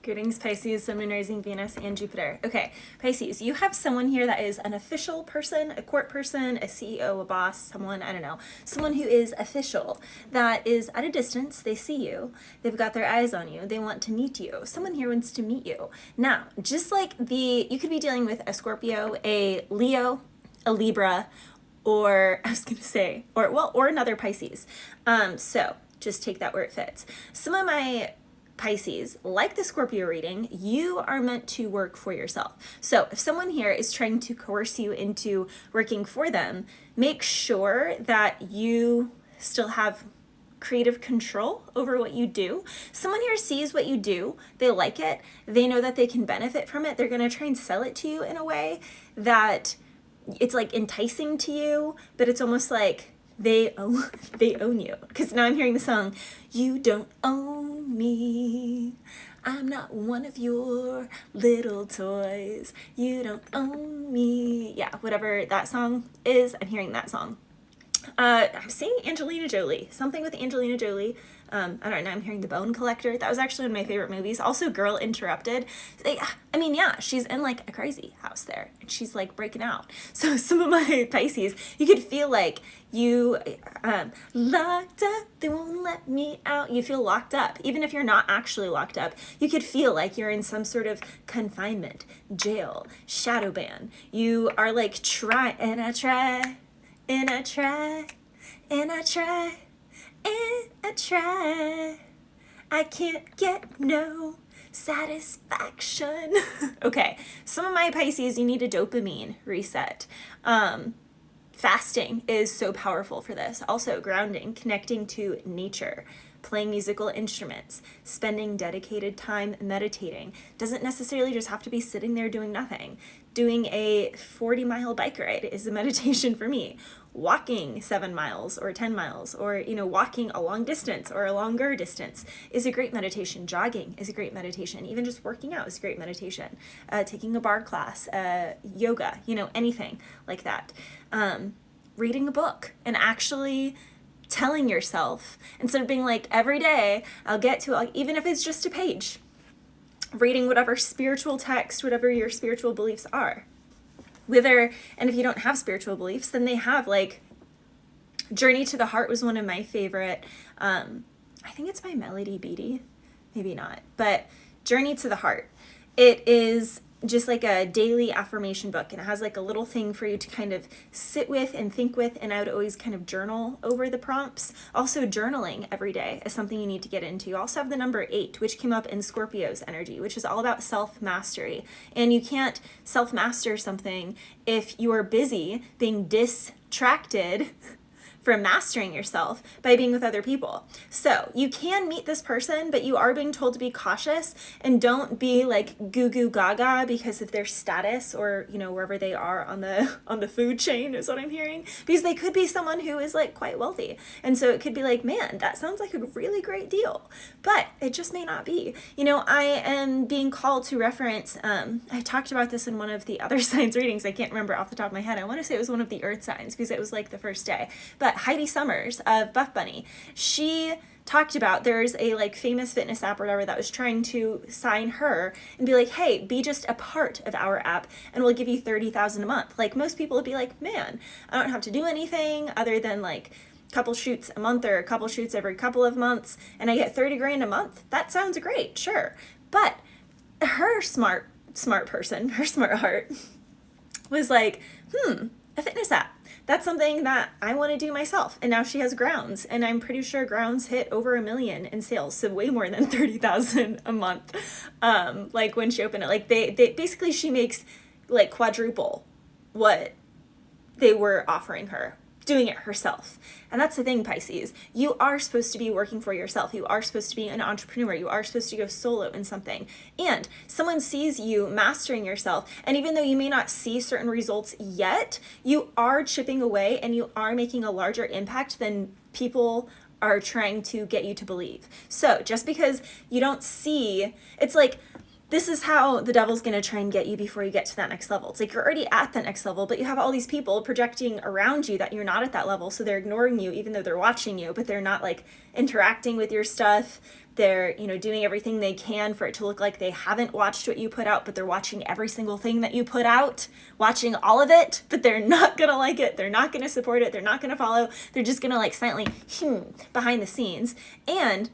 Greetings, Pisces, Sun, Moon, Rising, Venus, and Jupiter. Okay, Pisces, you have someone here that is an official person, a court person, a CEO, a boss, someone, I don't know, someone who is official, that is at a distance. They see you, they've got their eyes on you, they want to meet you. Someone here wants to meet you. Now, just like you could be dealing with a Scorpio, a Leo, a Libra, or or another Pisces. So just take that where it fits. Some of my Pisces, like the Scorpio reading, you are meant to work for yourself. So if someone here is trying to coerce you into working for them, make sure that you still have creative control over what you do. Someone here sees what you do, they like it, they know that they can benefit from it, they're going to try and sell it to you in a way that it's like enticing to you, but it's almost like they own you. Because now I'm hearing the song, "You don't own me, I'm not one of your little toys, you don't own me." Yeah, whatever that song is, I'm hearing that song. I'm seeing Angelina Jolie, something with Angelina Jolie. I don't know, I'm hearing The Bone Collector. That was actually one of my favorite movies. Also Girl Interrupted. She's in like a crazy house there and she's like breaking out. So some of my Pisces, you could feel like you locked up, they won't let me out. You feel locked up. Even if you're not actually locked up, you could feel like you're in some sort of confinement, jail, shadow ban. You are like try, and I try, and I try, and I try, and I try, I can't get no satisfaction. Okay, some of my Pisces, you need a dopamine reset. Fasting is so powerful for this. Also grounding, connecting to nature, playing musical instruments, spending dedicated time meditating. Doesn't necessarily just have to be sitting there doing nothing. Doing a 40-mile bike ride is a meditation for me. Walking 7 miles or 10 miles or, walking a long distance or a longer distance is a great meditation. Jogging is a great meditation. Even just working out is a great meditation. Taking a barre class, yoga, anything like that. Reading a book and actually telling yourself, instead of being like, every day I'll get to, even if it's just a page, reading whatever spiritual text, whatever your spiritual beliefs are. And if you don't have spiritual beliefs, then they have like Journey to the Heart was one of my favorite. I think it's by Melody Beattie, maybe not, but Journey to the Heart. It is just like a daily affirmation book, and it has like a little thing for you to kind of sit with and think with, and I would always kind of journal over the prompts. Also journaling every day is something you need to get into. You also have the number 8, which came up in Scorpio's energy, which is all about self-mastery, and you can't self-master something if you are busy being distracted from mastering yourself by being with other people. So you can meet this person, but you are being told to be cautious and don't be like goo goo gaga because of their status or, wherever they are on the food chain is what I'm hearing, because they could be someone who is like quite wealthy. And so it could be like, man, that sounds like a really great deal, but it just may not be. I am being called to reference, I talked about this in one of the other signs readings. I can't remember off the top of my head. I want to say it was one of the earth signs because it was like the first day, but Heidi Summers of Buff Bunny, she talked about, there's a like famous fitness app or whatever that was trying to sign her and be like, hey, be just a part of our app and we'll give you $30,000 a month. Like most people would be like, man, I don't have to do anything other than like a couple shoots a month or a couple shoots every couple of months and I get 30 grand a month. That sounds great, sure. But her smart person, her smart heart was like, a fitness app. That's something that I want to do myself. And now she has Grounds, and I'm pretty sure Grounds hit over $1 million in sales, so way more than 30,000 a month. Like when she opened it, like they basically, she makes like quadruple what they were offering her, doing it herself. And that's the thing, Pisces. You are supposed to be working for yourself. You are supposed to be an entrepreneur. You are supposed to go solo in something. And someone sees you mastering yourself. And even though you may not see certain results yet, you are chipping away and you are making a larger impact than people are trying to get you to believe. So just because you don't see, it's like, this is how the devil's going to try and get you before you get to that next level. It's like you're already at that next level, but you have all these people projecting around you that you're not at that level. So they're ignoring you, even though they're watching you, but they're not like interacting with your stuff. They're, doing everything they can for it to look like they haven't watched what you put out, but they're watching every single thing that you put out, watching all of it, but they're not going to like it. They're not going to support it. They're not going to follow. They're just going to like silently behind the scenes. And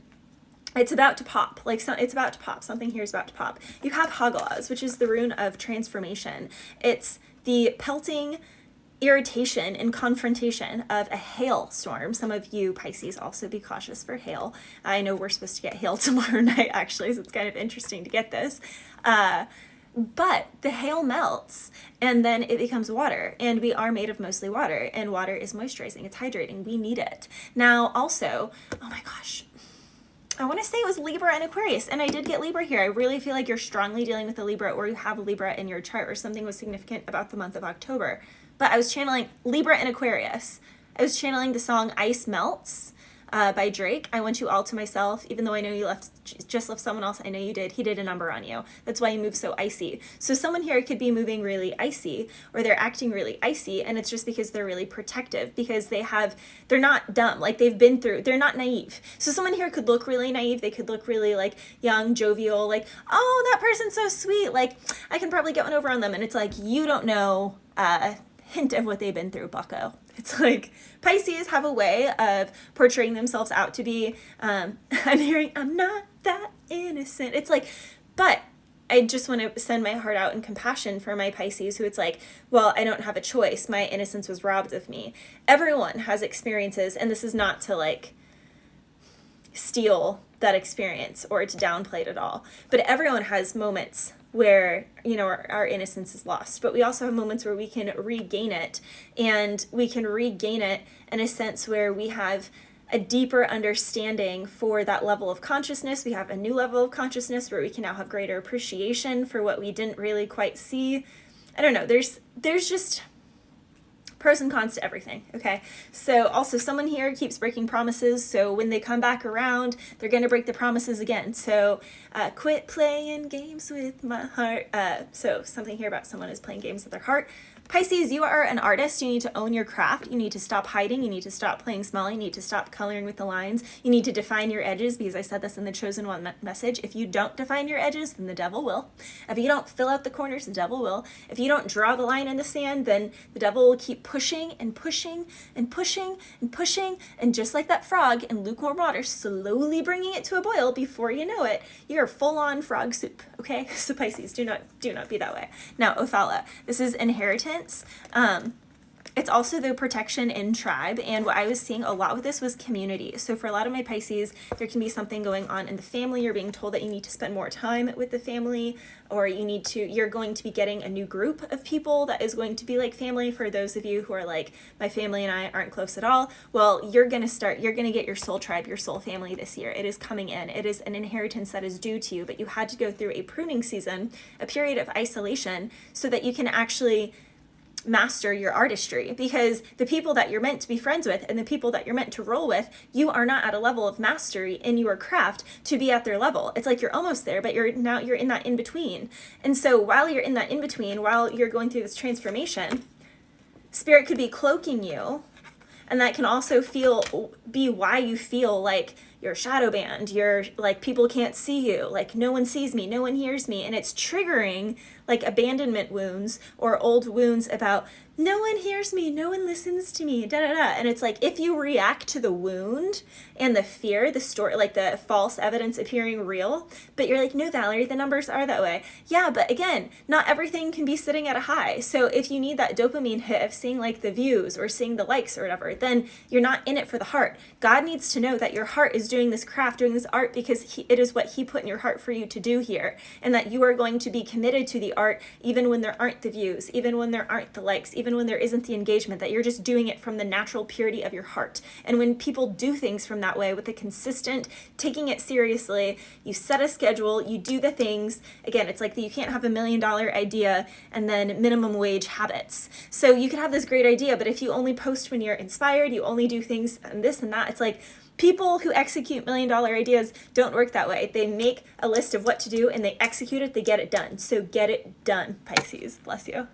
it's about to pop. It's about to pop. Something here is about to pop. You have Hagalaz, which is the rune of transformation. It's the pelting irritation and confrontation of a hailstorm. Some of you Pisces also be cautious for hail. I know we're supposed to get hail tomorrow night, actually, so it's kind of interesting to get this. But the hail melts and then it becomes water, and we are made of mostly water, and water is moisturizing, it's hydrating, we need it. Now also, oh my gosh, I want to say it was Libra and Aquarius, and I did get Libra here. I really feel like you're strongly dealing with a Libra, or you have a Libra in your chart, or something was significant about the month of October. But I was channeling Libra and Aquarius. I was channeling the song Ice Melts by Drake. I want you all to myself, even though I know you just left someone else. I know you did. He did a number on you. That's why you move so icy. So someone here could be moving really icy, or they're acting really icy, and it's just because they're really protective, because they're not dumb. Like, they're not naive. So someone here could look really naive. They could look really like young, jovial, like, oh, that person's so sweet. Like, I can probably get one over on them. And it's like, you don't know hint of what they've been through, bucko. It's like Pisces have a way of portraying themselves out to be, I'm hearing, I'm not that innocent. It's like, but I just want to send my heart out in compassion for my Pisces, who it's like, well, I don't have a choice. My innocence was robbed of me. Everyone has experiences, and this is not to like steal that experience or to downplay it at all, but everyone has moments where, our innocence is lost, but we also have moments where we can regain it, and we can regain it in a sense where we have a deeper understanding for that level of consciousness. We have a new level of consciousness where we can now have greater appreciation for what we didn't really quite see. I don't know, there's just pros and cons to everything, okay? So also someone here keeps breaking promises, so when they come back around, they're going to break the promises again. So quit playing games with my heart. So something here about someone is playing games with their heart. Pisces, you are an artist. You need to own your craft. You need to stop hiding. You need to stop playing small. You need to stop coloring with the lines. You need to define your edges, because I said this in the Chosen One message. If you don't define your edges, then the devil will. If you don't fill out the corners, the devil will. If you don't draw the line in the sand, then the devil will keep pushing and pushing and pushing and pushing. And just like that frog in lukewarm water, slowly bringing it to a boil, before you know it, you're full on frog soup. Okay? So Pisces, do not be that way. Now, Othala, this is inheritance. It's also the protection in tribe, and what I was seeing a lot with this was community. So for a lot of my Pisces, there can be something going on in the family. You're being told that you need to spend more time with the family, or you're going to be getting a new group of people that is going to be like family. For those of you who are like, my family and I aren't close at all, well, you're going to get your soul tribe, your soul family this year. It is coming in. It is an inheritance that is due to you, but you had to go through a pruning season, a period of isolation, so that you can actually master your artistry, because the people that you're meant to be friends with and the people that you're meant to roll with, you are not at a level of mastery in your craft to be at their level. It's like you're almost there, but you're in that in between. And so while you're in that in between, while you're going through this transformation, spirit could be cloaking you, and that can also be why you feel like you're shadow banned. You're like, people can't see you, like no one sees me, no one hears me, and it's triggering like abandonment wounds or old wounds about no one hears me, no one listens to me, da da da. And it's like, if you react to the wound and the fear, the story, like the false evidence appearing real, but you're like, no, Valerie, the numbers are that way. Yeah, but again, not everything can be sitting at a high. So if you need that dopamine hit of seeing like the views or seeing the likes or whatever, then you're not in it for the heart. God needs to know that your heart is doing this craft, doing this art, because it is what he put in your heart for you to do here, and that you are going to be committed to the art even when there aren't the views, even when there aren't the likes, even when there isn't the engagement, that you're just doing it from the natural purity of your heart. And when people do things from that way, with a consistent, taking it seriously, you set a schedule, you do the things. Again, it's like you can't have $1 million idea and then minimum wage habits. So you can have this great idea, but if you only post when you're inspired, you only do things and this and that, it's like, people who execute $1 million ideas don't work that way. They make a list of what to do and they execute it, they get it done. So get it done, Pisces. Bless you.